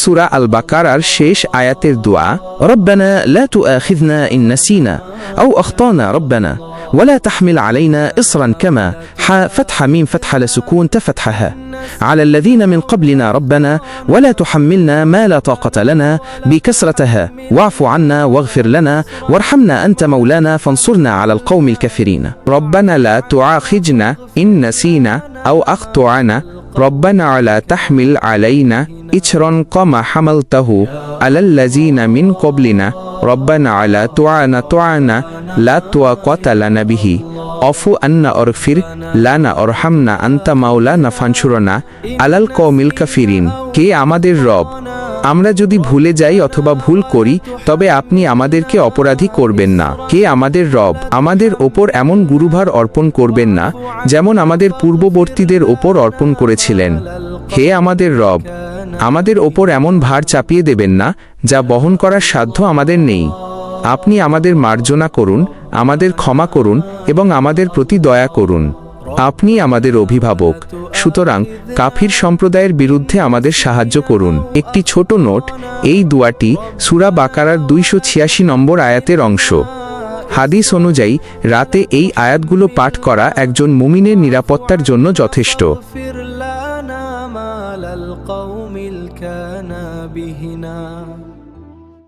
সূরা আল বাকারার শেষ আয়াতের দোয়া, রব্বানা লা তুআখিযনা ইন নাসিনা আও আখতানা রব্বানা ولا تحمل علينا إصرا كما فتح ميم فتح لسكون تفتحها على الذين من قبلنا ربنا ولا تحملنا ما لا طاقة لنا بكسرتها واعف عنا واغفر لنا وارحمنا أنت مولانا فانصرنا على القوم الكافرين ربنا لا تؤاخذنا إن نسينا أو أخطأنا ربنا لا تحمل علينا إصرا كما حملته على الذين من قبلنا ربنا لا تعنا لا طاقة لنا به اعف عنا واغفر لنا وارحمنا أنت مولانا فانصرنا على القوم الكافرين কে আমাদের রব, আমরা যদি ভুলে যাই অথবা ভুল করি তবে আপনি আমাদেরকে অপরাধী করবেন না। কে আমাদের রব, আমাদের ওপর এমন গুরুভার অর্পণ করবেন না যেমন আমাদের পূর্ববর্তীদের ওপর অর্পণ করেছিলেন। হে আমাদের রব, আমাদের ওপর এমন ভার চাপিয়ে দেবেন না যা বহন করার সাধ্য আমাদের নেই। আপনি আমাদের মার্জনা করুন, আমাদের ক্ষমা করুন এবং আমাদের প্রতি দয়া করুন। আপনি আমাদের অভিভাবক, সুতরাং কাফির সম্প্রদায়ের বিরুদ্ধে আমাদের সাহায্য করুন। একটি ছোট নোট, এই দোয়াটি সূরা বাকারার 286 নম্বর আয়াতের অংশ। হাদিস অনুযায়ী রাতে এই আয়াতগুলো পাঠ করা একজন মুমিনের নিরাপত্তার জন্য যথেষ্ট।